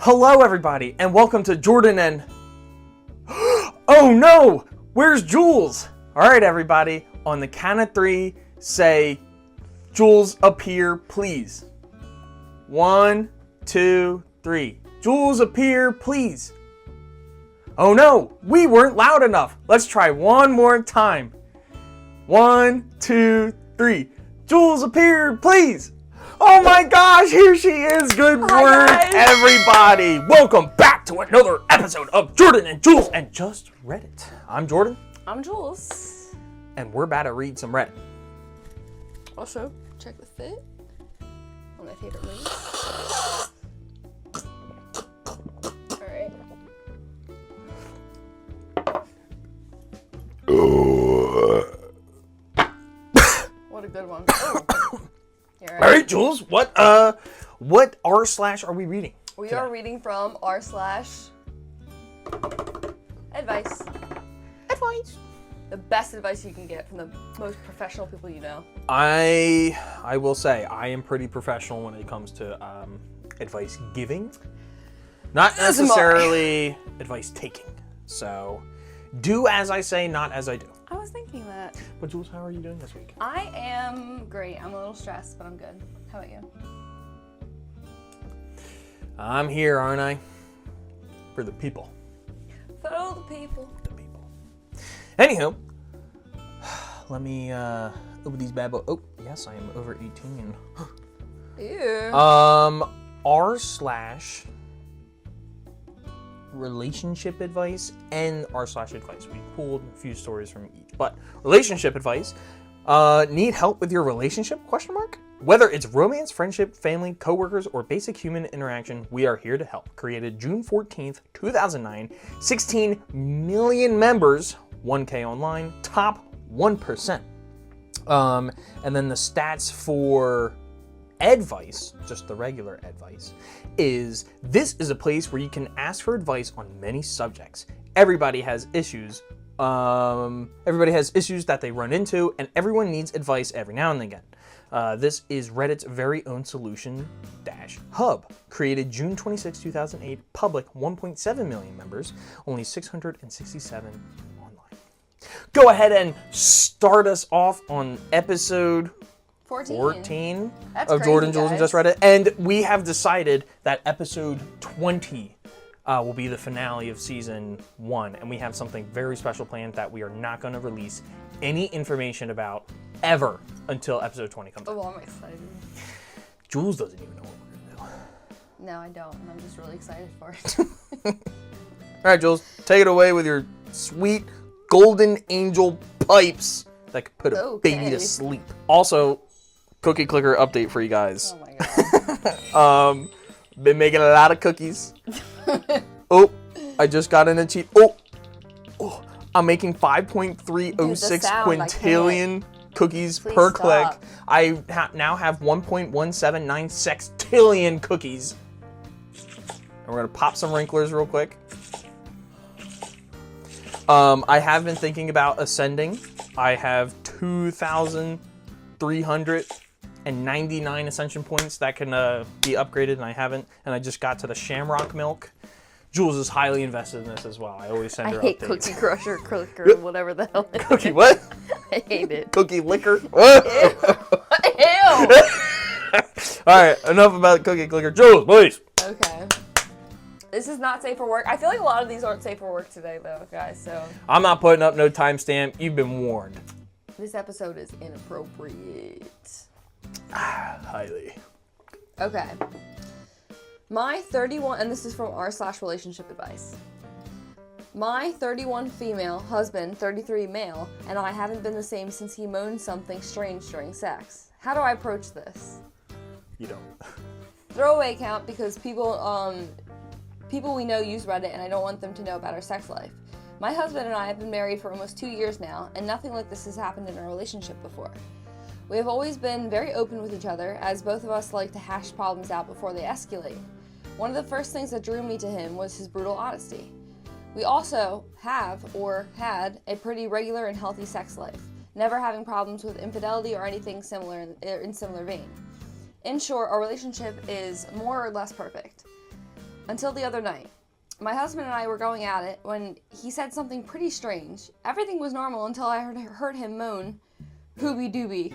Hello everybody, and welcome to Jordan and... Oh no! Where's Jules? Alright everybody, on the count of 3, say, Jules appear please. 1, 2, 3. Jules appear please. Oh no, we weren't loud enough. Let's try one more time. 1, 2, 3. Jules appear please. Oh my gosh, here she is. Good word, everybody. Welcome back to another episode of Jordan and Jules and Just Reddit. I'm Jordan. I'm Jules. And we're about to read some Reddit. Also, check the fit on my favorite lace. Alright. What a good one. Oh. All right, Jules, what r// are we reading? We today? are reading from r/advice. Advice. The best advice you can get from the most professional people you know. I will say I am pretty professional when it comes to advice giving, not necessarily advice taking. So, do as I say, not as I do. I was thinking that. But Jules, how are you doing this week? I am great. I'm a little stressed, but I'm good. How about you? I'm here, aren't I? For the people. For all the people. The people. Anywho, let me open these bad boys. Oh, yes, I am over 18. Ew. r/relationship advice and r/advice. We pulled a few stories from each. But relationship advice, need help with your relationship, ? Whether it's romance, friendship, family, coworkers, or basic human interaction, we are here to help. Created June 14th, 2009, 16 million members, 1K online, top 1%. And then the stats for advice, just the regular advice, is this is a place where you can ask for advice on many subjects. Everybody has issues. Everybody has issues that they run into, and everyone needs advice every now and again. This is Reddit's very own solution-hub. Created June 26, 2008, public 1.7 million members, only 667 online. Go ahead and start us off on episode 14 of Jordan, Jules, and Just Reddit. And we have decided that episode 20 will be the finale of season 1. And we have something very special planned that we are not going to release any information about ever until episode 20 comes out. Oh, I'm excited. Jules doesn't even know what we're going to do. No, I don't. And I'm just really excited for it. All right, Jules, take it away with your sweet golden angel pipes that could put a baby to sleep. Also, cookie clicker update for you guys. Oh my god. Been making a lot of cookies. Oh, I just got in a cheat. Oh, I'm making 5.306 quintillion cookies per click. I now have 1.179 sextillion cookies. And we're gonna pop some wrinklers real quick. I have been thinking about ascending. I have 2,399 ascension points that can be upgraded, and I haven't. And I just got to the shamrock milk. Jules is highly invested in this as well. I always send her updates. I hate Cookie Crusher, Clicker, whatever the hell it is. Cookie what? I hate it. Cookie liquor? Ew. Alright, enough about Cookie Clicker. Jules, please. Okay. This is not safe for work. I feel like a lot of these aren't safe for work today, though, guys, so. I'm not putting up no timestamp. You've been warned. This episode is inappropriate. Highly. Okay. My 31, and this is from r/relationship advice. My 31 female husband, 33 male, and I haven't been the same since he moaned something strange during sex. How do I approach this? You don't. Throwaway count because people we know use Reddit, and I don't want them to know about our sex life. My husband and I have been married for almost 2 years now, and nothing like this has happened in our relationship before. We have always been very open with each other, as both of us like to hash problems out before they escalate. One of the first things that drew me to him was his brutal honesty. We also have, or had, a pretty regular and healthy sex life, never having problems with infidelity or anything similar in similar vein. In short, our relationship is more or less perfect. Until the other night. My husband and I were going at it when he said something pretty strange. Everything was normal until I heard him moan, "Hooby dooby."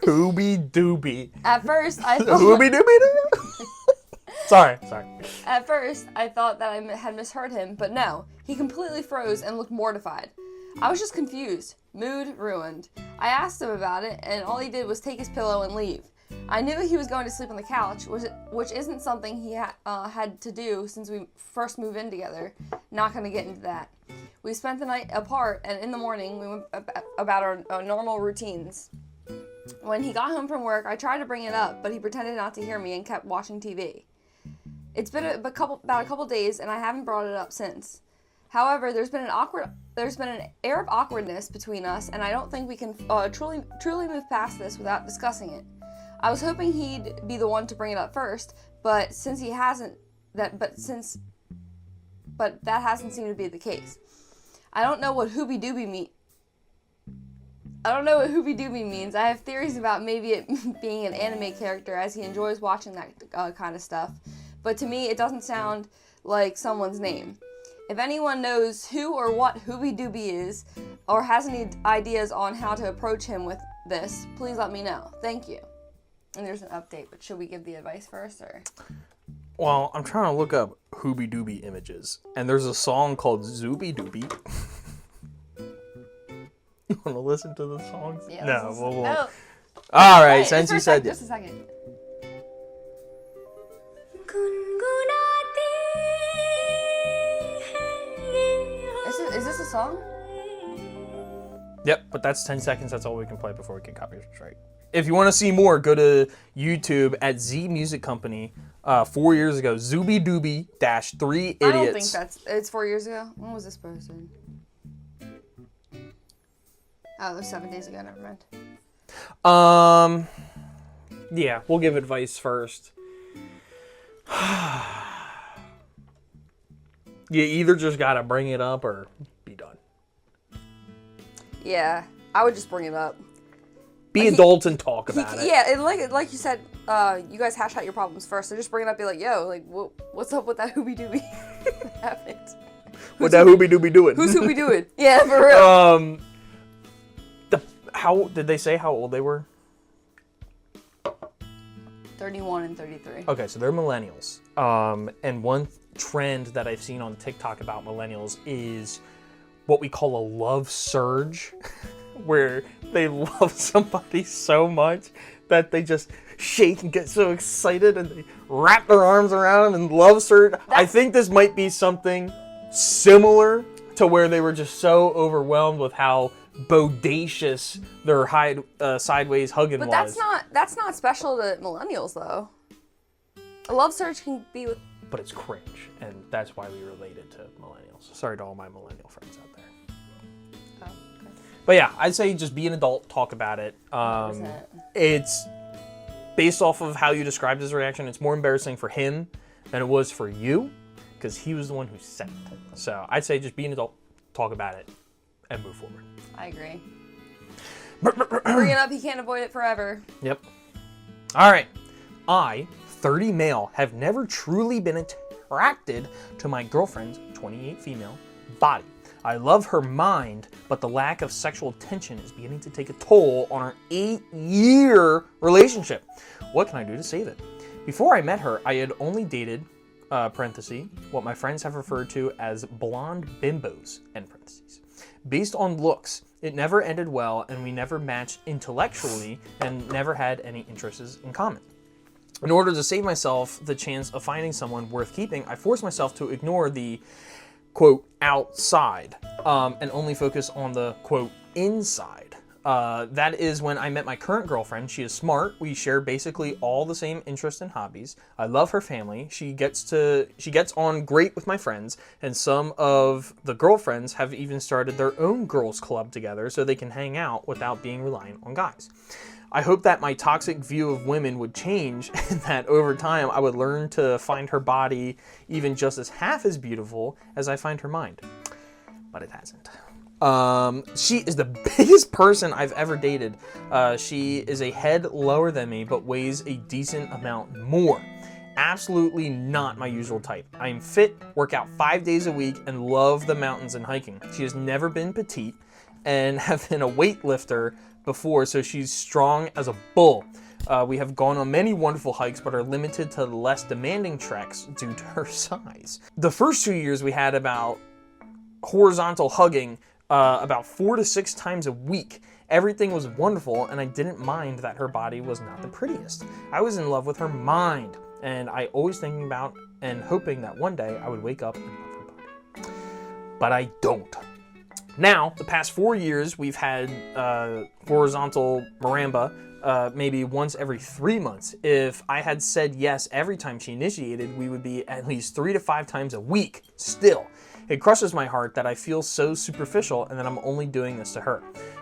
Hooby dooby. At first, I thought... Hooby dooby doo? Sorry. At first, I thought that I had misheard him, but no. He completely froze and looked mortified. I was just confused. Mood ruined. I asked him about it, and all he did was take his pillow and leave. I knew he was going to sleep on the couch, which isn't something he had to do since we first moved in together. Not going to get into that. We spent the night apart, and in the morning, we went about our normal routines. When he got home from work, I tried to bring it up, but he pretended not to hear me and kept watching TV. It's been about a couple days, and I haven't brought it up since. However, there's been an air of awkwardness between us, and I don't think we can truly move past this without discussing it. I was hoping he'd be the one to bring it up first, but since he hasn't, that hasn't seemed to be the case. I don't know what hooby dooby means. I have theories about maybe it being an anime character, as he enjoys watching that kind of stuff. But to me, it doesn't sound like someone's name. If anyone knows who or what hooby dooby is, or has any ideas on how to approach him with this, please let me know. Thank you. And there's an update, but should we give the advice first, or? Well, I'm trying to look up hooby dooby images, and there's a song called Zooby Dooby. You want to listen to the songs? Yeah, No. No. All right, Wait, since you said just a second. Is this a song? Yep, but that's 10 seconds. That's all we can play before we get copyright strike. If you want to see more, go to YouTube at Z Music Company. 4 years ago, Zooby Dooby -3 Idiots. I don't think it's 4 years ago. When was this posted? Oh, it was 7 days ago. Never mind. Yeah, we'll give advice first. You either just gotta bring it up or be done. Yeah, I would just bring it up. Be adults and talk about it. Yeah, and like you said, you guys hash out your problems first. So just bring it up, be like, yo, like, what's up with that hooby dooby that happened? What that hooby dooby doing? Who's hooby doing? Yeah, for real. How did they say how old they were? 31 and 33. Okay, so they're millennials. And one trend that I've seen on TikTok about millennials is what we call a love surge, where they love somebody so much that they just shake and get so excited and they wrap their arms around them and love surge. I think this might be something similar to where they were just so overwhelmed with how bodacious their sideways hugging was. But that's not special to millennials, though. A love surge can be with... But it's cringe, and that's why we related to millennials. Sorry to all my millennial friends out there. Oh, okay. But yeah, I'd say just be an adult, talk about it. 100%. It's based off of how you described his reaction. It's more embarrassing for him than it was for you, because he was the one who said it. So I'd say just be an adult, talk about it, and move forward. I agree. Bring it up, he can't avoid it forever. Yep. All right. I, 30 male, have never truly been attracted to my girlfriend's 28 female body. I love her mind, but the lack of sexual tension is beginning to take a toll on our 8-year relationship. What can I do to save it? Before I met her, I had only dated, parenthesis, what my friends have referred to as blonde bimbos, end parentheses. Based on looks, it never ended well, and we never matched intellectually and never had any interests in common. In order to save myself the chance of finding someone worth keeping, I forced myself to ignore the, quote, outside, and only focus on the, quote, inside. That is when I met my current girlfriend. She is smart. We share basically all the same interests and hobbies. I love her family. She gets on great with my friends, and some of the girlfriends have even started their own girls club together so they can hang out without being reliant on guys. I hope that my toxic view of women would change and that over time I would learn to find her body even just as half as beautiful as I find her mind. But it hasn't. She is the biggest person I've ever dated. She is a head lower than me, but weighs a decent amount more. absolutely not my usual type. I am fit, work out 5 days a week, and love the mountains and hiking. She has never been petite and have been a weightlifter before, so she's strong as a bull. We have gone on many wonderful hikes, but are limited to less demanding treks due to her size. The first 2 years we had about horizontal hugging about 4 to 6 times a week. Everything was wonderful, and I didn't mind that her body was not the prettiest. I was in love with her mind, and I always thinking about and hoping that one day I would wake up and love her body. But I don't. Now, the past 4 years, we've had horizontal Maramba maybe once every 3 months. If I had said yes every time she initiated, we would be at least 3 to 5 times a week still. It crushes my heart that I feel so superficial and that I'm only doing this to her.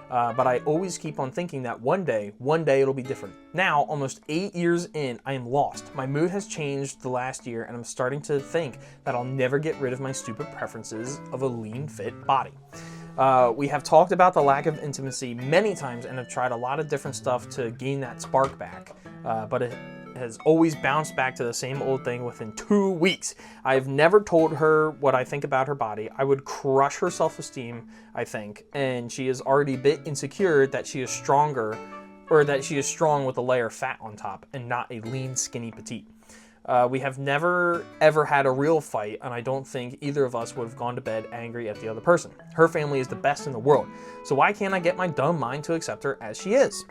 But I always keep on thinking that one day it'll be different. Now, almost 8 years in, I am lost. My mood has changed the last year, and I'm starting to think that I'll never get rid of my stupid preferences of a lean, fit body. We have talked about the lack of intimacy many times and have tried a lot of different stuff to gain that spark back, but it has always bounced back to the same old thing within 2 weeks. I've never told her what I think about her body. I would crush her self-esteem, I think, and she is already a bit insecure that she is stronger, or that she is strong with a layer of fat on top and not a lean, skinny petite. We have never ever had a real fight, and I don't think either of us would have gone to bed angry at the other person. Her family is the best in the world, so why can't I get my dumb mind to accept her as she is?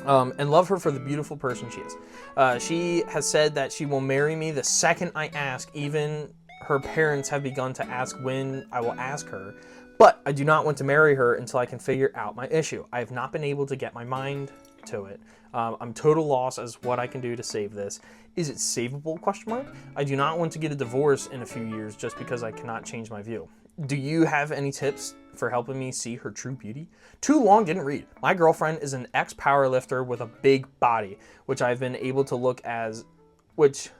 And love her for the beautiful person she is. She has said that she will marry me the second I ask. Even her parents have begun to ask when I will ask her, but I do not want to marry her until I can figure out my issue. I have not been able to get my mind to it. I'm total loss as what I can do to save this. Is it savable? ? I do not want to get a divorce in a few years just because I cannot change my view. Do you have any tips for helping me see her true beauty? Too long, didn't read. My girlfriend is an ex-powerlifter with a big body, which I've been able to look as, which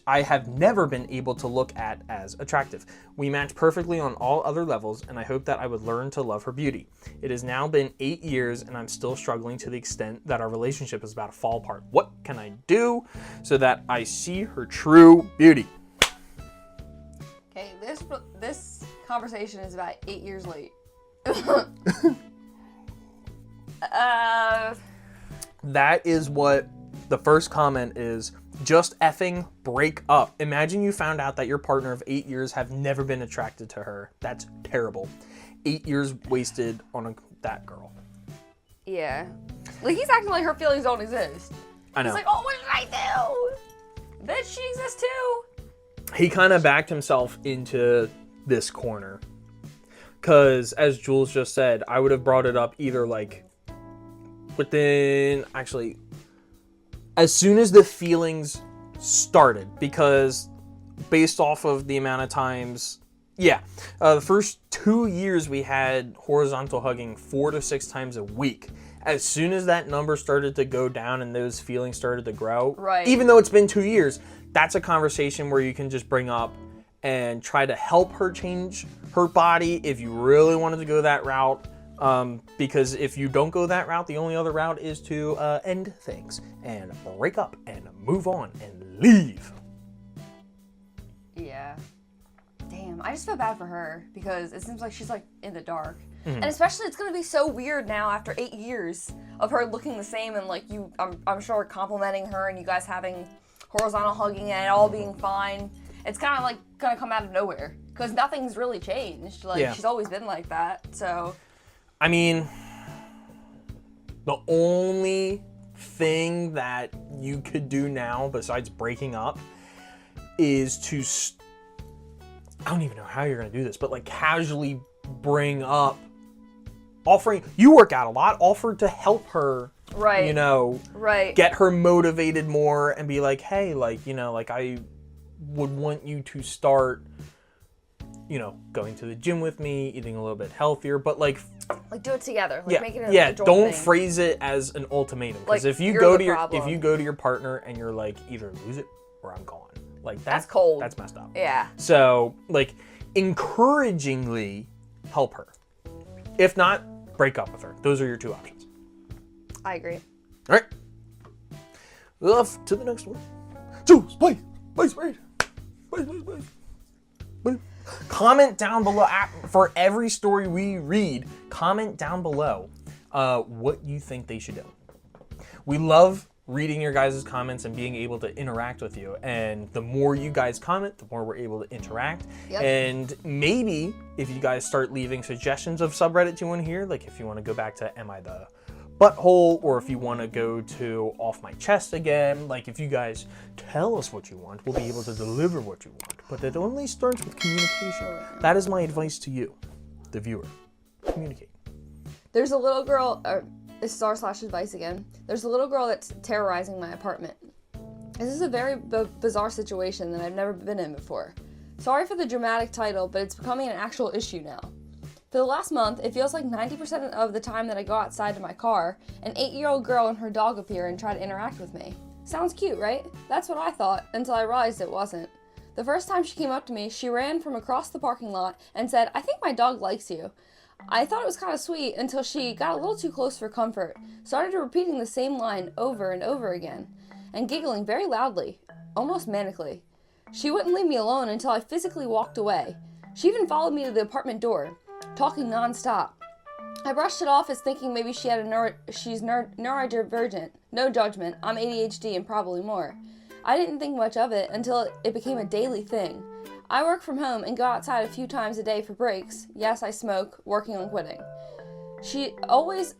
I have never been able to look at as attractive. We match perfectly on all other levels, and I hope that I would learn to love her beauty. It has now been 8 years, and I'm still struggling to the extent that our relationship is about to fall apart. What can I do so that I see her true beauty? Okay, this conversation is about 8 years late. That is what the first comment is. Just effing break up. Imagine you found out that your partner of 8 years have never been attracted to her. That's terrible. 8 years wasted on that girl. Yeah. Like, he's acting like her feelings don't exist. I know. He's like, oh, what did I do? Bitch, she exists too. He kind of backed himself into this corner. Because, as Jules just said, I would have brought it up either, like, within, actually, as soon as the feelings started, because based off of the amount of times, the first 2 years we had horizontal hugging 4 to 6 times a week. As soon as that number started to go down and those feelings started to grow, right, even though it's been 2 years, that's a conversation where you can just bring up and try to help her change her body if you really wanted to go that route. Because if you don't go that route, the only other route is to end things and break up and move on and leave. Yeah. Damn, I just feel bad for her because it seems like she's like in the dark. Mm-hmm. And especially it's going to be so weird now after 8 years of her looking the same and like you, I'm sure complimenting her and you guys having horizontal hugging and it all being fine. It's kind of like going to come out of nowhere because nothing's really changed. Like she's always been like that, so... I mean, the only thing that you could do now besides breaking up is to, I don't even know how you're going to do this, but like casually bring up, offering, you work out a lot, offer to help her, right? You know, right? Get her motivated more and be like, hey, like, you know, like I would want you to start, you know, going to the gym with me, eating a little bit healthier, but like do it together. Like make it a joint don't thing. phrase it as an ultimatum. Because like, if you go to your partner and you're like, either lose it or I'm gone. Like that's cold. That's messed up. Yeah. So like encouragingly help her. If not, break up with her. Those are your two options. I agree. All right. Off to the next one. Jules, please, read. Please. Comment down below for every story we read. Comment down below what you think they should do. We love reading your guys' comments and being able to interact with you. And the more you guys comment, the more we're able to interact. Yep. And maybe if you guys start leaving suggestions of subreddits you want to hear, like if you want to go back to Am I the Butthole, or if you want to go to Off My Chest again, like if you guys tell us what you want, we'll be able to deliver what you want. But it only starts with communication. That is my advice to you, the viewer. Communicate. There's a little girl, this is r/advice again. There's a little girl that's terrorizing my apartment. This is a very bizarre situation that I've never been in before. Sorry for the dramatic title, but it's becoming an actual issue now. For the last month, it feels like 90% of the time that I go outside to my car, an 8-year-old girl and her dog appear and try to interact with me. Sounds cute, right? That's what I thought, until I realized it wasn't. The first time she came up to me, she ran from across the parking lot and said, "I think my dog likes you." I thought it was kind of sweet until she got a little too close for comfort, started repeating the same line over and over again, and giggling very loudly, almost manically. She wouldn't leave me alone until I physically walked away. She even followed me to the apartment door, talking non-stop. I brushed it off as thinking maybe she had she's neurodivergent. No judgment, I'm ADHD and probably more. I didn't think much of it until it became a daily thing. I work from home and go outside a few times a day for breaks. Yes, I smoke, working on quitting. She's always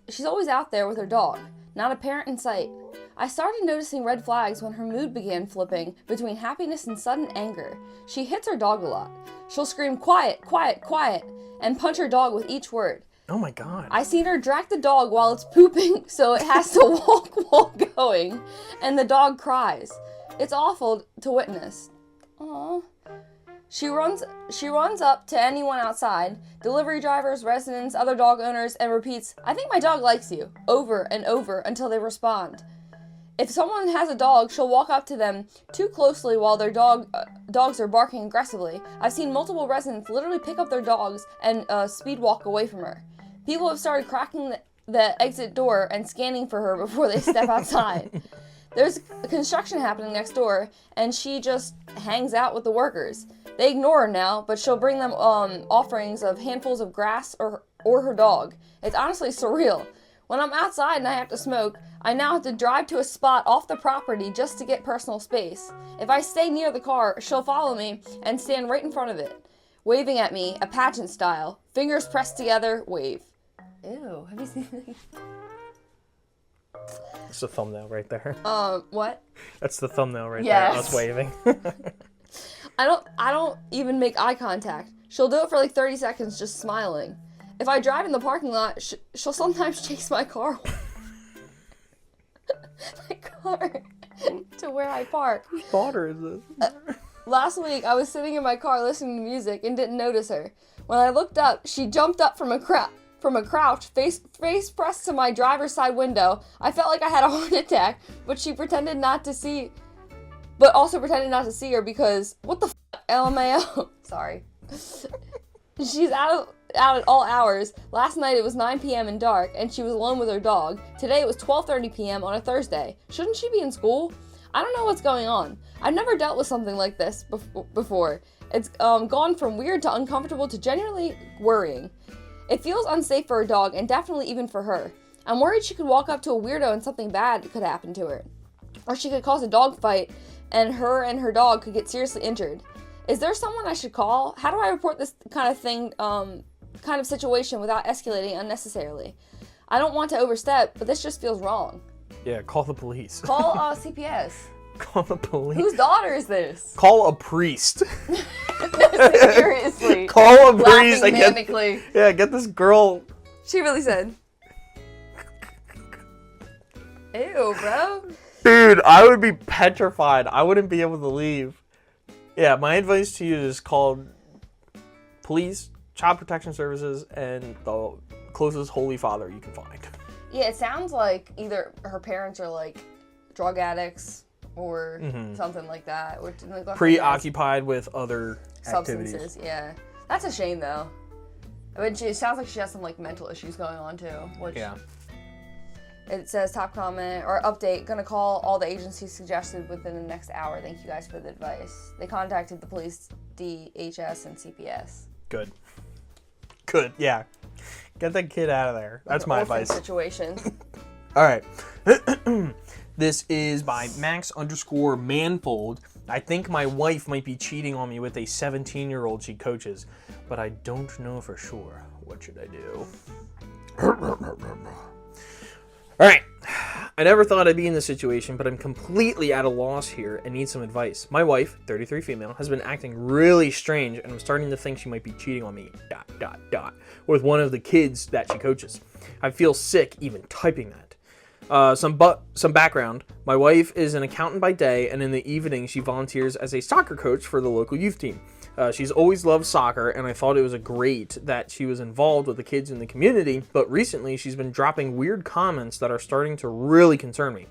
out there with her dog, not a parent in sight. I started noticing red flags when her mood began flipping between happiness and sudden anger. She hits her dog a lot. She'll scream, "Quiet, quiet, quiet," and punch her dog with each word. Oh my God. I seen her drag the dog while it's pooping, so it has to walk while going, and the dog cries. It's awful to witness. Aww. She runs up to anyone outside, delivery drivers, residents, other dog owners, and repeats, "I think my dog likes you," over and over until they respond. If someone has a dog, she'll walk up to them too closely while their dogs are barking aggressively. I've seen multiple residents literally pick up their dogs and speed walk away from her. People have started cracking the exit door and scanning for her before they step outside. There's construction happening next door, and she just hangs out with the workers. They ignore her now, but she'll bring them offerings of handfuls of grass or her dog. It's honestly surreal. When I'm outside and I have to smoke, I now have to drive to a spot off the property just to get personal space. If I stay near the car, she'll follow me and stand right in front of it, waving at me, a pageant style. Fingers pressed together, wave. Ew, have you seen these? That's the thumbnail right there. What? That's the thumbnail right Yes. there. Us waving. I don't even make eye contact. She'll do it for like 30 seconds just smiling. If I drive in the parking lot, she'll sometimes chase my car to where I park. Whose daughter is this? Last week, I was sitting in my car listening to music and didn't notice her. When I looked up, she jumped up from a crouch, face pressed to my driver's side window. I felt like I had a heart attack, but she pretended not to see, but also pretended not to see her because, what the f***, LMAO. Sorry. She's out at all hours. Last night it was 9 p.m. and dark, and she was alone with her dog. Today it was 12:30 p.m. on a Thursday. Shouldn't she be in school? I don't know what's going on. I've never dealt with something like this before. It's gone from weird to uncomfortable to genuinely worrying. It feels unsafe for her dog, and definitely even for her. I'm worried she could walk up to a weirdo and something bad could happen to her. Or she could cause a dog fight, and her dog could get seriously injured. Is there someone I should call? How do I report this kind of thing, kind of situation without escalating unnecessarily? I don't want to overstep, but this just feels wrong. Yeah, call the police. Call CPS. Call the police. Whose daughter is this? Call a priest. Seriously. Call a priest. Laughing manically. Get this girl. She really said. Ew, bro. Dude, I would be petrified. I wouldn't be able to leave. Yeah, my advice to you is call police, child protection services, and the closest holy father you can find. Yeah, it sounds like either her parents are like drug addicts or something like that. Or preoccupied with other substances. activities. Yeah, that's a shame though. I mean, it sounds like she has some like mental issues going on too. Which, yeah. It says top comment or update. Gonna call all the agencies suggested within the next hour. Thank you guys for the advice. They contacted the police, DHS, and CPS. Good. Yeah. Get that kid out of there. That's my advice. Situation. All right. This is by Max_Manfold. I think my wife might be cheating on me with a 17-year-old she coaches, but I don't know for sure. What should I do? All right. I never thought I'd be in this situation, but I'm completely at a loss here and need some advice. My wife, 33 female, has been acting really strange, and I'm starting to think she might be cheating on me, ... with one of the kids that she coaches. I feel sick even typing that. Some background. My wife is an accountant by day, and in the evening she volunteers as a soccer coach for the local youth team. She's always loved soccer, and I thought it was great that she was involved with the kids in the community, but recently she's been dropping weird comments that are starting to really concern me.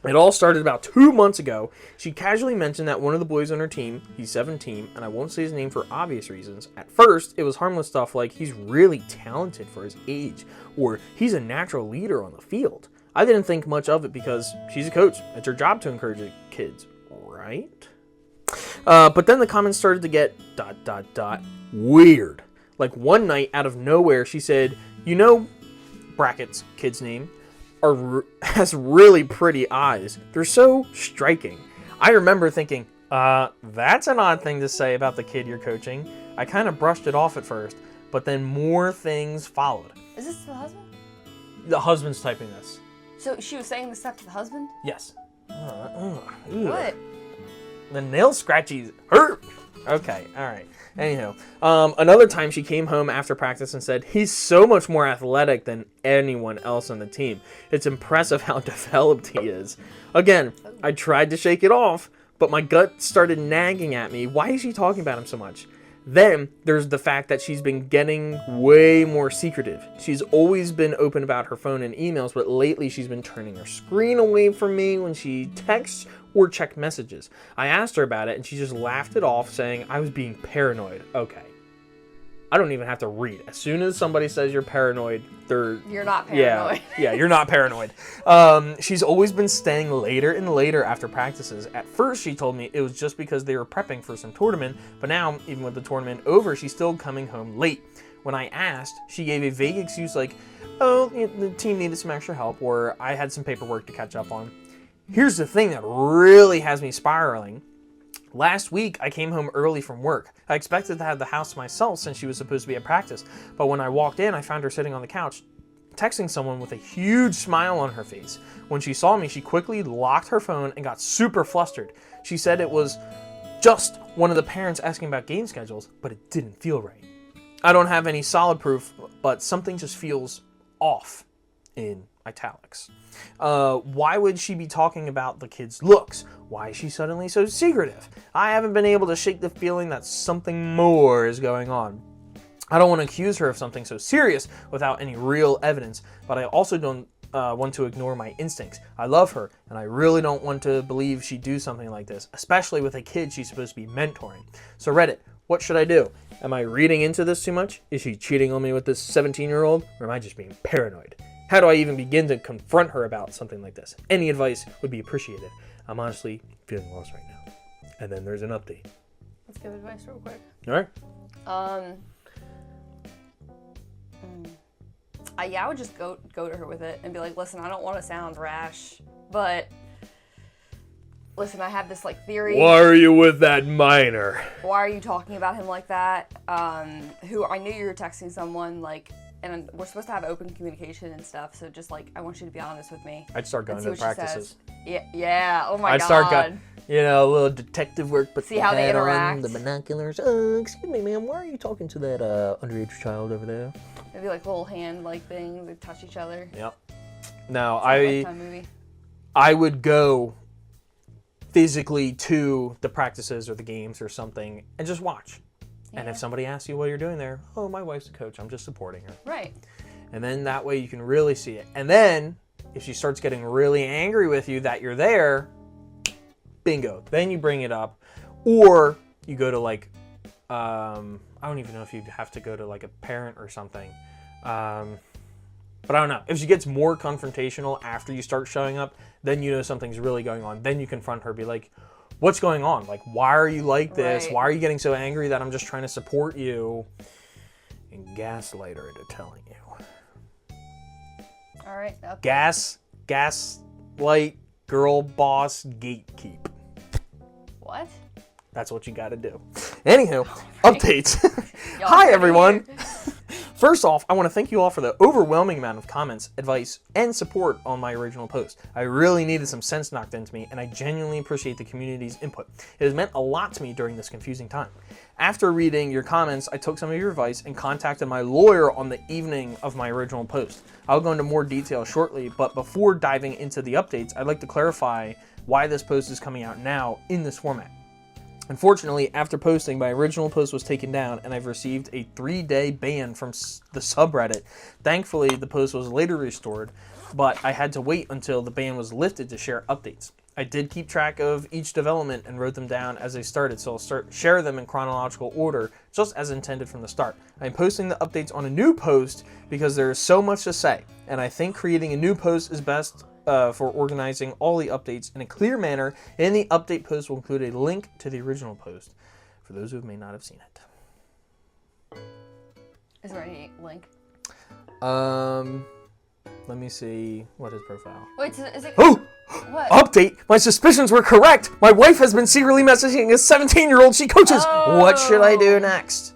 It all started about 2 months ago. She casually mentioned that one of the boys on her team, he's 17, and I won't say his name for obvious reasons. At first, it was harmless stuff like he's really talented for his age, or he's a natural leader on the field. I didn't think much of it because she's a coach. It's her job to encourage kids, right? But then the comments started to get ... weird. Like one night out of nowhere, she said, brackets, kid's name, has really pretty eyes. They're so striking. I remember thinking, that's an odd thing to say about the kid you're coaching. I kind of brushed it off at first, but then more things followed. Is this the husband? The husband's typing this. So she was saying this stuff to the husband? Yes. What? The nail scratchies hurt. Okay, all right. Anyhow, another time she came home after practice and said, he's so much more athletic than anyone else on the team. It's impressive how developed he is. Again, I tried to shake it off, but my gut started nagging at me. Why is she talking about him so much? Then there's the fact that she's been getting way more secretive. She's always been open about her phone and emails, but lately she's been turning her screen away from me when she texts or checks messages. I asked her about it and she just laughed it off, saying I was being paranoid. Okay. I don't even have to read. As soon as somebody says you're paranoid, you're not paranoid. Yeah, you're not paranoid. She's always been staying later and later after practices. At first, she told me it was just because they were prepping for some tournament, but now, even with the tournament over, she's still coming home late. When I asked, she gave a vague excuse like, oh, the team needed some extra help, or I had some paperwork to catch up on. Here's the thing that really has me spiraling. Last week, I came home early from work. I expected to have the house to myself since she was supposed to be at practice, but when I walked in, I found her sitting on the couch, texting someone with a huge smile on her face. When she saw me, she quickly locked her phone and got super flustered. She said it was just one of the parents asking about game schedules, but it didn't feel right. I don't have any solid proof, but something just feels off in italics. Why would she be talking about the kid's looks? Why is she suddenly so secretive? I haven't been able to shake the feeling that something more is going on. I don't want to accuse her of something so serious without any real evidence, but I also don't want to ignore my instincts. I love her, and I really don't want to believe she'd do something like this, especially with a kid she's supposed to be mentoring. So Reddit, what should I do? Am I reading into this too much? Is she cheating on me with this 17-year-old, or am I just being paranoid? How do I even begin to confront her about something like this? Any advice would be appreciated. I'm honestly feeling lost right now. And then there's an update. Let's give advice real quick. All right. I would just go to her with it and be like, listen, I don't want to sound rash, but listen, I have this theory. Why are you with that minor? Why are you talking about him like that? Who I knew you were texting someone and we're supposed to have open communication and stuff, so just I want you to be honest with me. I'd start going to the practices. Yeah. Oh my God. I'd start going, a little detective work, but see how they interact. The binoculars. Excuse me, ma'am. Why are you talking to that underage child over there? Maybe little hand things. They touch each other. Yep. No, Movie. I would go physically to the practices or the games or something and just watch. Yeah. And if somebody asks you what you're doing there, oh, my wife's a coach. I'm just supporting her. Right. And then that way you can really see it. And then if she starts getting really angry with you that you're there, bingo. Then you bring it up. Or you go to I don't even know if you'd have to go to a parent or something. But I don't know. If she gets more confrontational after you start showing up, then you know something's really going on. Then you confront her, be like, what's going on? Like, why are you like this? Right. Why are you getting so angry that I'm just trying to support you? And gaslight her into telling you. All right. Gaslight, girl boss, gatekeep. What? That's what you gotta do. Anywho, updates. Y'all Hi, heard it everyone. here. First off, I want to thank you all for the overwhelming amount of comments, advice, and support on my original post. I really needed some sense knocked into me, and I genuinely appreciate the community's input. It has meant a lot to me during this confusing time. After reading your comments, I took some of your advice and contacted my lawyer on the evening of my original post. I'll go into more detail shortly, but before diving into the updates, I'd like to clarify why this post is coming out now in this format. Unfortunately, after posting, my original post was taken down and I've received a 3-day ban from the subreddit. Thankfully, the post was later restored, but I had to wait until the ban was lifted to share updates. I did keep track of each development and wrote them down as they started, so I'll share them in chronological order, just as intended from the start. I'm posting the updates on a new post because there is so much to say, and I think creating a new post is best for organizing all the updates in a clear manner, and the update post will include a link to the original post for those who may not have seen it. Is there any link? Let me see what his profile. Wait, so is it? Oh! What? Update! My suspicions were correct! My wife has been secretly messaging a 17-year-old she coaches! Oh. What should I do next?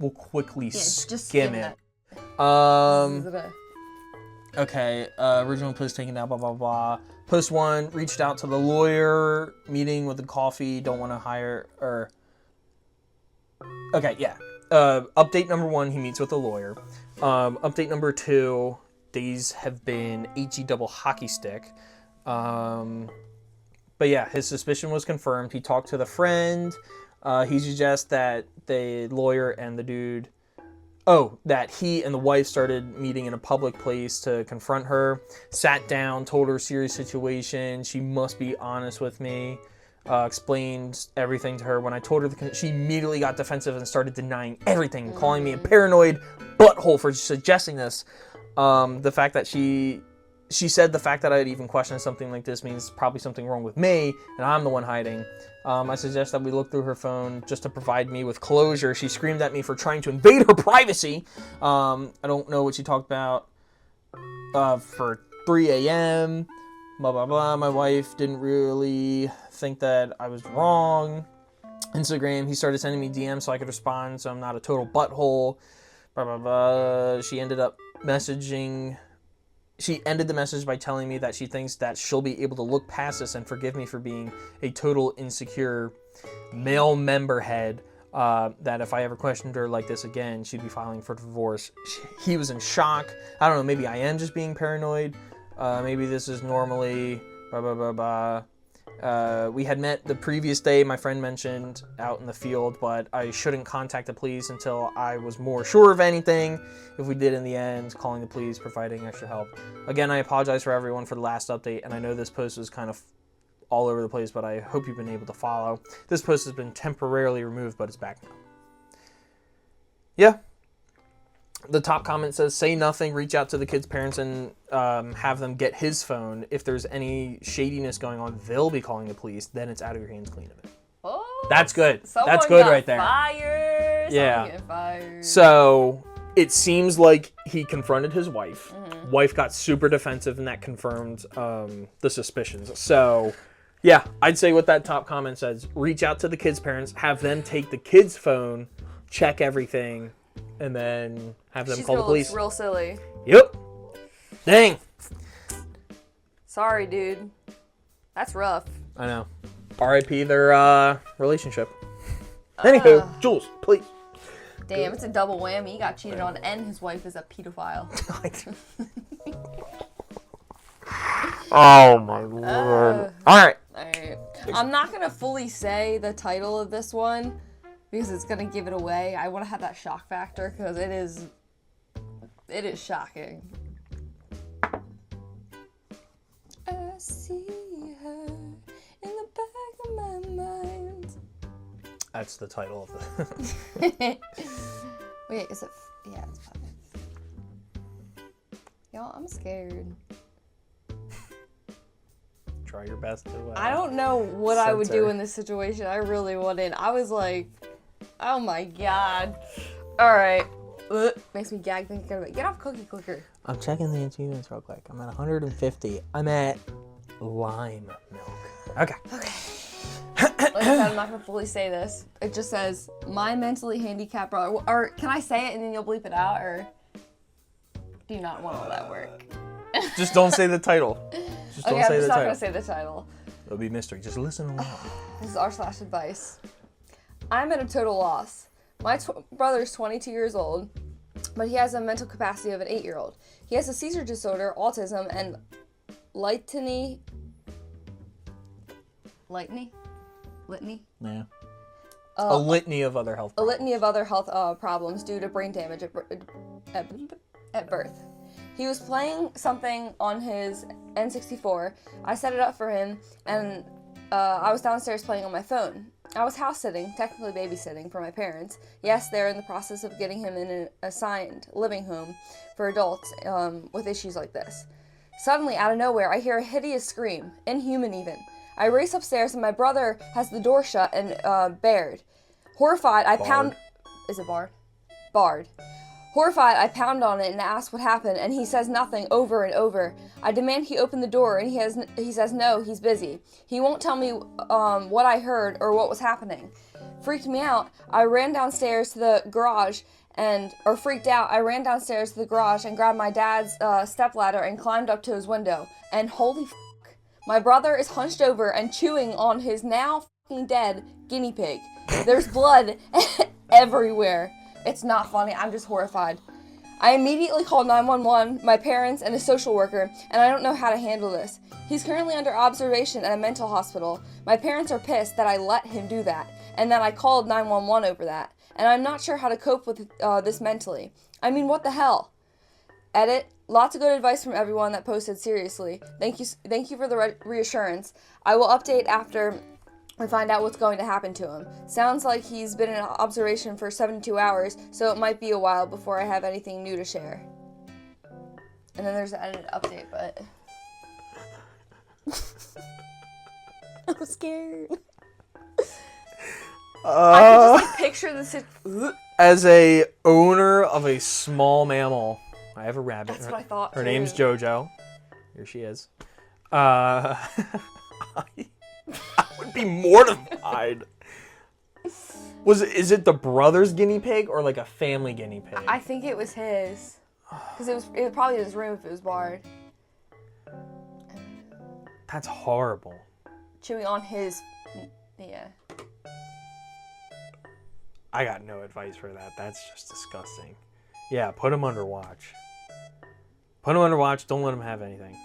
We'll quickly just skim skim it. This is gonna- Okay, original post taken down, blah, blah, blah. Post 1, reached out to the lawyer, meeting with the coffee, don't want to hire, or... Okay, yeah. Update number 1, he meets with the lawyer. Update number 2, days have been HE double hockey stick. But yeah, his suspicion was confirmed. He talked to the friend. He suggests that the lawyer and the dude... that he and the wife started meeting in a public place to confront her. Sat down, told her serious situation. She must be honest with me. Explained everything to her. When I told her, she immediately got defensive and started denying everything, calling me a paranoid butthole for suggesting this. The fact that she said the fact that I had even questioned something like this means probably something wrong with me, and I'm the one hiding. I suggest that we look through her phone just to provide me with closure. She screamed at me for trying to invade her privacy. I don't know what she talked about for 3 a.m. Blah, blah, blah. My wife didn't really think that I was wrong. Instagram, he started sending me DMs so I could respond so I'm not a total butthole. Blah, blah, blah. She ended the message by telling me that she thinks that she'll be able to look past this and forgive me for being a total insecure male member head. That if I ever questioned her like this again, she'd be filing for divorce. He was in shock. I don't know, maybe I am just being paranoid. Maybe this is normally... Blah, blah, blah, blah. We had met the previous day, my friend mentioned, out in the field, but I shouldn't contact the police until I was more sure of anything. If we did in the end, calling the police, providing extra help. Again, I apologize for everyone for the last update, and I know this post was kind of all over the place, but I hope you've been able to follow. This post has been temporarily removed, but it's back now. Yeah. The top comment says, say nothing, reach out to the kid's parents and have them get his phone. If there's any shadiness going on, they'll be calling the police. Then it's out of your hands, clean of it. Oh, that's good. Someone That's good got right there. Fired. Yeah. Someone fired. So it seems like he confronted his wife. Mm-hmm. Wife got super defensive, and that confirmed the suspicions. So yeah, I'd say what that top comment says, reach out to the kid's parents, have them take the kid's phone, check everything, and then have them call the police. She's real silly. Yep. Dang. Sorry, dude. That's rough. I know. R.I.P. their relationship. Anywho, Jules, please. Damn, it's a double whammy. He got cheated on, and his wife is a pedophile. Oh my lord. Alright. Alright. I'm not gonna fully say the title of this one because it's gonna give it away. I want to have that shock factor because it is shocking. I see her in the back of my mind. That's the title of the... Wait, is it? Yeah, it's 5. Y'all, I'm scared. Try your best to. I don't know what I would do censor. in this situation. I really wouldn't. I was like, oh my god. All right. Ugh. Makes me gag thinking about it. Get off Cookie Clicker. I'm checking the achievements real quick. I'm at 150. I'm at lime milk. Okay. Like I said, I'm not gonna fully say this. It just says my mentally handicapped brother. Or can I say it and then you'll bleep it out, or do you not want all that work? Just don't say the title. Just Okay, don't I'm say just the not title. gonna say the title. It'll be mystery. Just listen along. This is r/advice. I'm at a total loss. My brother's 22 years old, but he has a mental capacity of an 8-year-old. He has a seizure disorder, autism, and litany. Yeah. A litany of other health A problems. litany of other health problems due to brain damage at birth. He was playing something on his N64. I set it up for him, and I was downstairs playing on my phone. I was house sitting, technically babysitting, for my parents. Yes, they're in the process of getting him in an assigned living home for adults with issues like this. Suddenly, out of nowhere, I hear a hideous scream, inhuman even. I race upstairs, and my brother has the door shut and barred. Horrified, I pound... Is it barred? Barred. Horrified, I pound on it and ask what happened, and he says nothing over and over. I demand he open the door, and he says no, he's busy. He won't tell me what I heard or what was happening. Freaked me out, I ran downstairs to the garage, freaked out, I ran downstairs to the garage and grabbed my dad's stepladder and climbed up to his window. And holy f***, my brother is hunched over and chewing on his now f***ing dead guinea pig. There's blood everywhere. It's not funny, I'm just horrified. I immediately called 911, my parents, and a social worker, and I don't know how to handle this. He's currently under observation at a mental hospital. My parents are pissed that I let him do that, and that I called 911 over that, and I'm not sure how to cope with this mentally. I mean, what the hell? Edit. Lots of good advice from everyone that posted, seriously. Thank you for the reassurance. I will update after we find out what's going to happen to him. Sounds like he's been in observation for 72 hours, so it might be a while before I have anything new to share. And then there's the edited update, but... I'm scared. I can just picture this... As a owner of a small mammal, I have a rabbit. That's what I thought, Her too. name's JoJo. Here she is. I would be mortified. Is it the brother's guinea pig or like a family guinea pig? I think it was his. Because it was probably his room if it was barred. That's horrible. Chewing on his... Yeah. I got no advice for that. That's just disgusting. Yeah, put him under watch. Put him under watch. Don't let him have anything.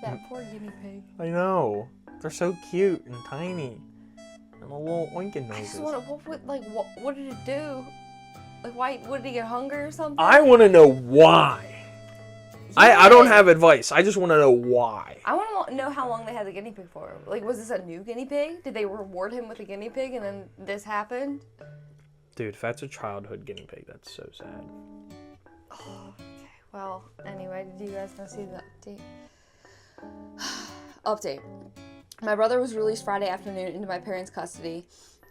That poor guinea pig. I know. They're so cute and tiny. And the little oinking I just noses. want to... What did it do? Like, why... What, did he get hungry or something? I want to know why. I don't have advice. I just want to know why. I want to know how long they had the guinea pig for. Like, was this a new guinea pig? Did they reward him with a guinea pig and then this happened? Dude, if that's a childhood guinea pig, that's so sad. Oh, okay. Well, anyway, did you guys want to see the update? Update. My brother was released Friday afternoon into my parents' custody,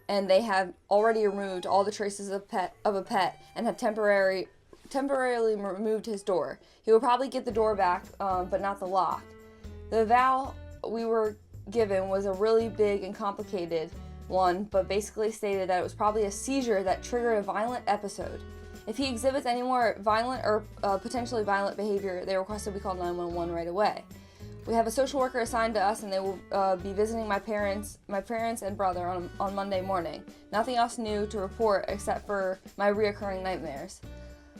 and they have already removed all the traces of a pet and have temporarily removed his door. He will probably get the door back, but not the lock. The vow we were given was a really big and complicated one, but basically stated that it was probably a seizure that triggered a violent episode. If he exhibits any more violent or potentially violent behavior, they requested we call 911 right away. We have a social worker assigned to us, and they will be visiting my parents and brother on Monday morning. Nothing else new to report except for my reoccurring nightmares.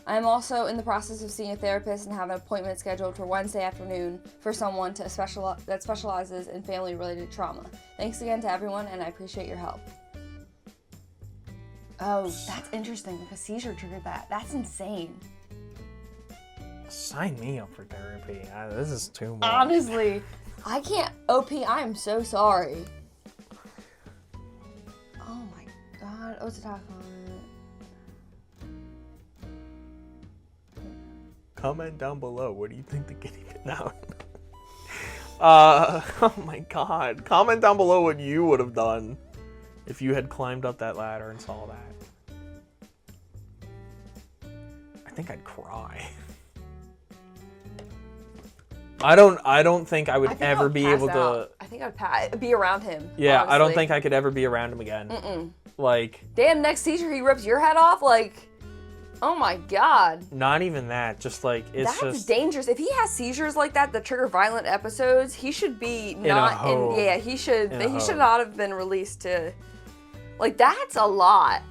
I am also in the process of seeing a therapist and have an appointment scheduled for Wednesday afternoon for someone that specializes in family-related trauma. Thanks again to everyone, and I appreciate your help. Oh, that's interesting. Like a seizure triggered that. That's insane. Sign me up for therapy. This is too much. Honestly, I can't. OP, I am so sorry. Oh my god. What's the talk on it? comment down below. What do you think the guinea pig? No. Oh my god. Comment down below what you would have done if you had climbed up that ladder and saw that. I think I'd cry. I don't think I would ever be able to. I think I'd be around him. Yeah, honestly. I don't think I could ever be around him again. Like, damn, next seizure he rips your head off. Like, oh my god. Not even that. Just like That's dangerous. If he has seizures like that trigger violent episodes, he should be not in. Yeah, he should. He should not have been released to. Like, that's a lot.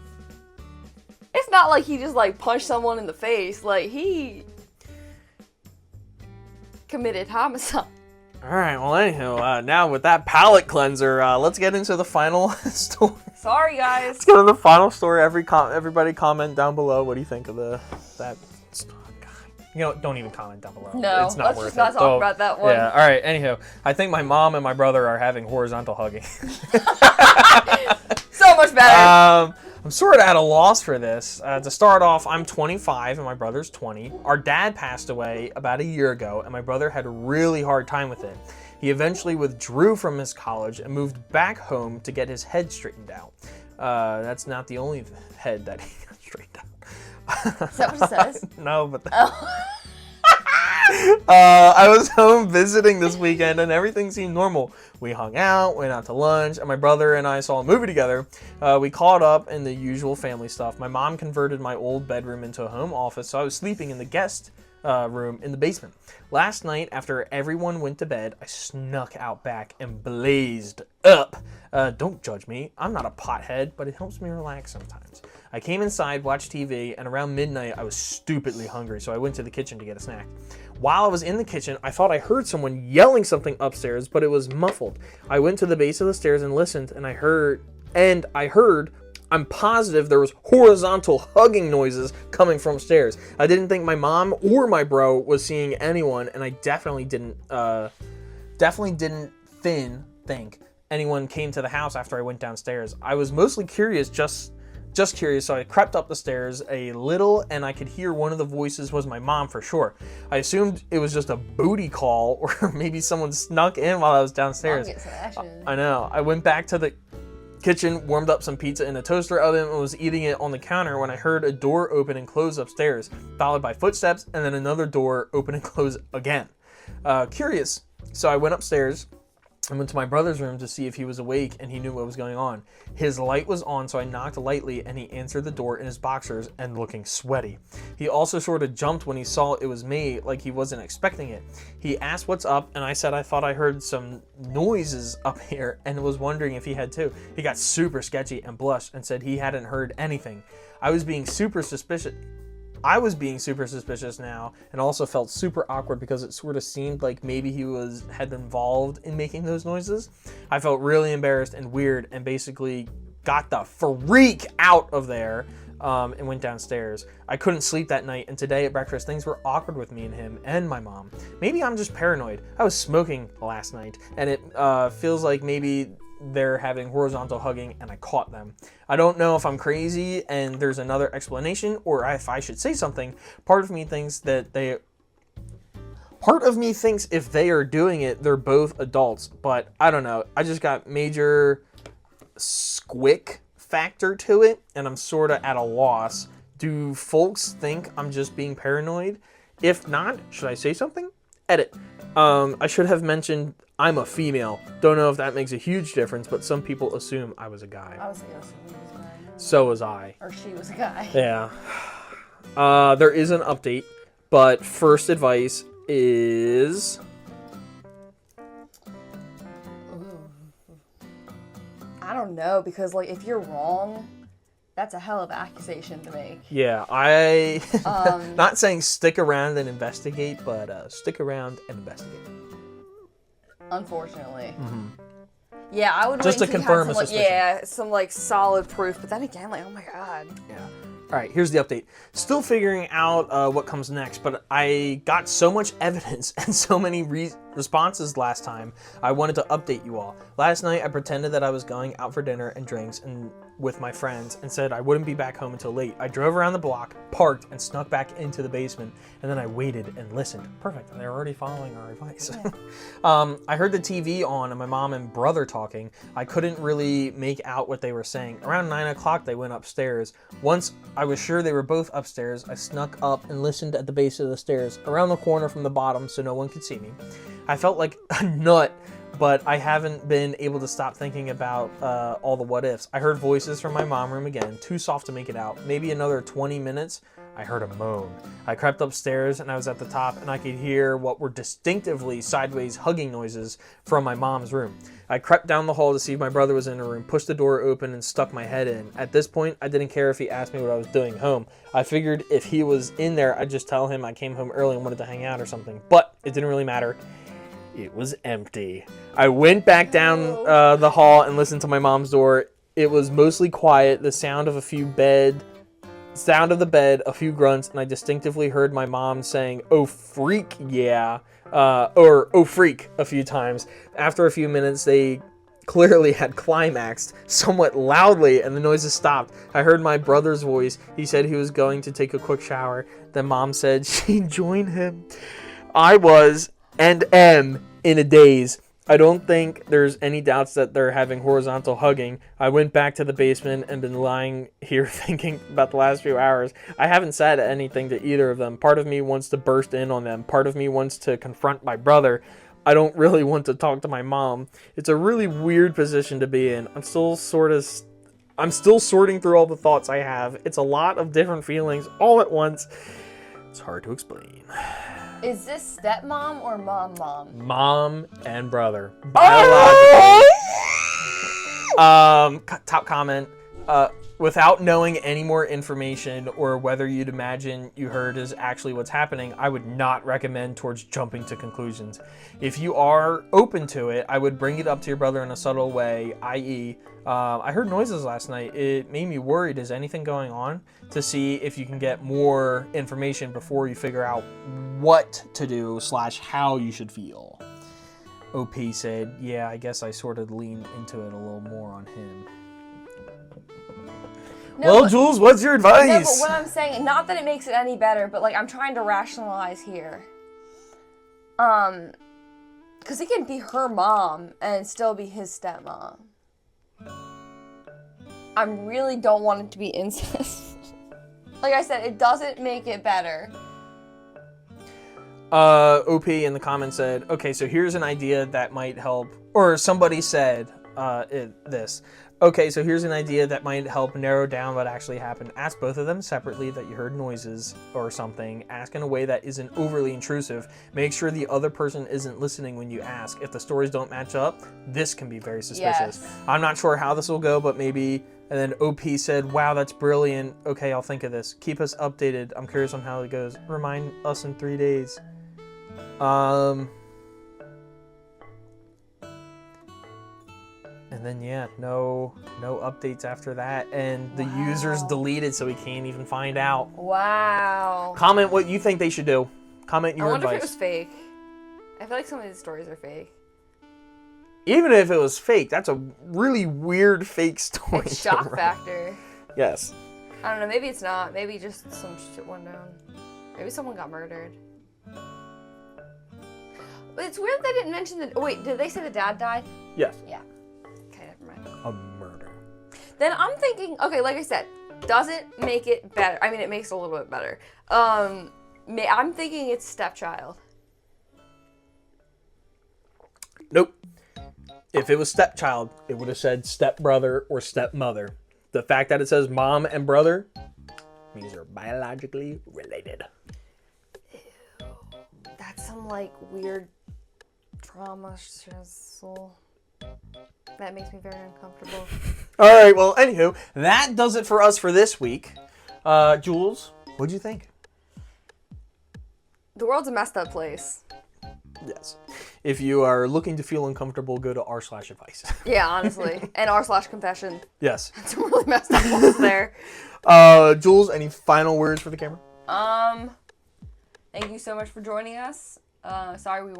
It's not like he just like punched someone in the face. Like, he committed homicide. All right. Well, anywho, now with that palate cleanser, let's get into the final story. Sorry, guys. Let's get into the final story. Everybody comment down below. What do you think of that? You know, don't even comment down below. No, it's not let's worth just not talk about that one. Yeah. All right. Anyhow, I think my mom and my brother are having horizontal hugging. So much better. I'm sort of at a loss for this. To start off, I'm 25 and my brother's 20. Our dad passed away about a year ago, and my brother had a really hard time with it. He eventually withdrew from his college and moved back home to get his head straightened out. That's not the only head that he got straightened out. Is that what it says? No, but... I was home visiting this weekend and everything seemed normal. We hung out, went out to lunch, and my brother and I saw a movie together. We caught up in the usual family stuff. My mom converted my old bedroom into a home office, so I was sleeping in the guest room in the basement. Last night, after everyone went to bed, I snuck out back and blazed up. Don't judge me. I'm not a pothead, but it helps me relax sometimes. I came inside, watched TV, and around midnight, I was stupidly hungry, so I went to the kitchen to get a snack. While I was in the kitchen, I thought I heard someone yelling something upstairs, but it was muffled. I went to the base of the stairs and listened, and I heard, I'm positive there was horizontal hugging noises coming from upstairs. I didn't think my mom or my bro was seeing anyone, and I definitely didn't think anyone came to the house after I went downstairs. I was mostly curious, just curious, so I crept up the stairs a little, and I could hear one of the voices was my mom for sure. I assumed it was just a booty call, or maybe someone snuck in while I was downstairs. I know. I went back to the kitchen, warmed up some pizza in a toaster oven, and was eating it on the counter when I heard a door open and close upstairs, followed by footsteps, and then another door open and close again. Curious, so I went upstairs. I went to my brother's room to see if he was awake and he knew what was going on. His light was on, so I knocked lightly and he answered the door in his boxers and looking sweaty. He also sort of jumped when he saw it was me, like he wasn't expecting it. He asked what's up, and I said I thought I heard some noises up here and was wondering if he had too. He got super sketchy and blushed and said he hadn't heard anything. I was being super suspicious now, and also felt super awkward because it sort of seemed like maybe he had been involved in making those noises. I felt really embarrassed and weird and basically got the freak out of there and went downstairs. I couldn't sleep that night, and today at breakfast things were awkward with me and him and my mom. Maybe I'm just paranoid. I was smoking last night, and it feels like maybe they're having horizontal hugging and I caught them. I don't know if I'm crazy and there's another explanation, or if I should say something. Part of me thinks if they are doing it, they're both adults, but I don't know. I just got major squick factor to it, and I'm sort of at a loss. Do folks think I'm just being paranoid? If not, should I say something? Edit. I should have mentioned I'm a female. Don't know if that makes a huge difference, but some people assume I was a guy. I was assuming he was a guy. So was I. Or she was a guy. Yeah. There is an update, but first advice is... I don't know, because like if you're wrong, that's a hell of an accusation to make. Yeah, not saying stick around and investigate, but stick around and investigate. Unfortunately. Mm-hmm. Yeah, I would just wait to confirm a suspicion. Yeah, some like solid proof, but then again, like, oh my god. Yeah. All right, here's the update. Still figuring out what comes next, but I got so much evidence and so many responses last time, I wanted to update you all. Last night, I pretended that I was going out for dinner and drinks, and with my friends and said I wouldn't be back home until late. I drove around the block, parked, and snuck back into the basement, and then I waited and listened. Perfect. They're already following our advice. Yeah. I heard the TV on and my mom and brother talking. I couldn't really make out what they were saying. Around 9 o'clock, they went upstairs. Once I was sure they were both upstairs, I snuck up and listened at the base of the stairs, around the corner from the bottom so no one could see me. I felt like a nut, but I haven't been able to stop thinking about all the what ifs. I heard voices from my mom room again, too soft to make it out. Maybe another 20 minutes, I heard a moan. I crept upstairs and I was at the top and I could hear what were distinctively sideways hugging noises from my mom's room. I crept down the hall to see if my brother was in her room, pushed the door open and stuck my head in. At this point, I didn't care if he asked me what I was doing home. I figured if he was in there, I'd just tell him I came home early and wanted to hang out or something. But it didn't really matter. It was empty. I went back down the hall and listened to my mom's door. It was mostly quiet, the sound of the bed, a few grunts, and I distinctively heard my mom saying, "Oh freak, yeah," or "Oh freak" a few times. After a few minutes, they clearly had climaxed somewhat loudly and the noises stopped. I heard my brother's voice. He said he was going to take a quick shower. Then mom said she'd join him. I was and am in a daze. I don't think there's any doubts that they're having horizontal hugging. I went back to the basement and been lying here thinking about the last few hours. I haven't said anything to either of them. Part of me wants to burst in on them. Part of me wants to confront my brother. I don't really want to talk to my mom. It's a really weird position to be in. I'm still sorting through all the thoughts I have. It's a lot of different feelings all at once. It's hard to explain. Is this stepmom or mom? Mom and brother. Biological. Top comment. Without knowing any more information or whether you'd imagine you heard is actually what's happening, I would not recommend towards jumping to conclusions. If you are open to it, I would bring it up to your brother in a subtle way, i.e., I heard noises last night. It made me worried. Is anything going on? To see if you can get more information before you figure out what to do / how you should feel. OP said, yeah, I guess I sort of leaned into it a little more on him. No, well, Jules, what's your advice? No, but what I'm saying, not that it makes it any better, but like I'm trying to rationalize here. Because it can be her mom and still be his stepmom. I really don't want it to be incest. Like I said, it doesn't make it better. OP in the comments said, okay, so here's an idea that might help, or somebody said this. Okay, so here's an idea that might help narrow down what actually happened. Ask both of them separately that you heard noises or something. Ask in a way that isn't overly intrusive. Make sure the other person isn't listening when you ask. If the stories don't match up, this can be very suspicious. Yes. I'm not sure how this will go, but maybe... And then OP said, wow, that's brilliant. Okay, I'll think of this. Keep us updated. I'm curious on how it goes. Remind us in 3 days. And then, yeah, no updates after that. And the user's deleted, so we can't even find out. Wow. Comment what you think they should do. Comment your I wonder advice. if it was fake. I feel like some of these stories are fake. Even if it was fake, that's a really weird fake story. It's shock factor. Yes. I don't know, maybe it's not. Maybe just some shit went down. Maybe someone got murdered. But it's weird they didn't mention that. Oh, wait, did they say the dad died? Yes. Yeah. Okay, never mind. A murder. Then I'm thinking, okay, like I said, doesn't make it better. I mean, it makes it a little bit better. I'm thinking it's stepchild. Nope. If it was stepchild, it would have said stepbrother or stepmother. The fact that it says mom and brother means they're biologically related. Ew. That's some, like, weird trauma stressful. That makes me very uncomfortable. All right, well, anywho, that does it for us for this week. Jules, what'd you think? The world's a messed up place. Yes. If you are looking to feel uncomfortable, go to r/advice. Yeah, honestly. And r/confession. Yes. It's a really messed up ones there. Jules, any final words for the camera? Thank you so much for joining us. Sorry we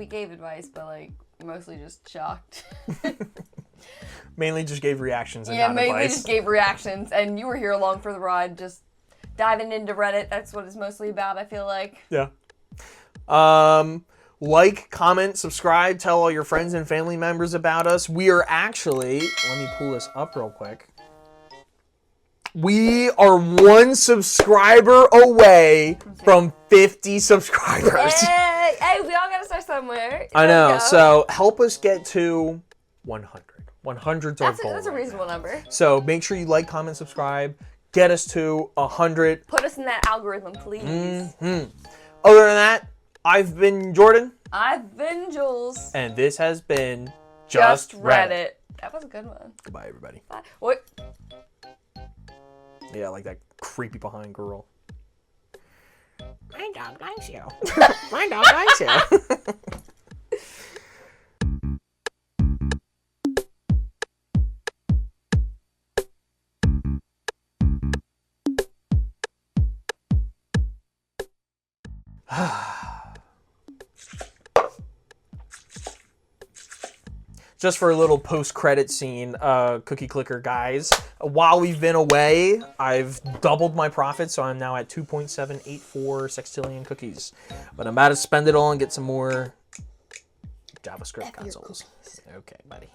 gave advice, but like mostly just shocked. Mainly just gave reactions and Yeah, not mainly advice. just gave reactions, and you were here along for the ride, just diving into Reddit. That's what it's mostly about, I feel like. Yeah. Like, comment, subscribe, tell all your friends and family members about us. We are actually, let me pull this up real quick. We are 1 subscriber away from 50 subscribers. Hey, we all gotta start somewhere. I There we know. go. So help us get to 100. 100's our goal. That's a right reasonable now. number. So make sure you like, comment, subscribe. Get us to 100. Put us in that algorithm, please. Other than that, I've been Jordan. I've been Jules. And this has been Just Just Reddit. That was a good one. Goodbye, everybody. Bye. What? Yeah, like that creepy behind girl. My dog likes you. My dog likes you. Just for a little post-credit scene, cookie clicker guys. While we've been away, I've doubled my profits, so I'm now at 2.784 sextillion cookies. But I'm about to spend it all and get some more JavaScript consoles. Okay, buddy.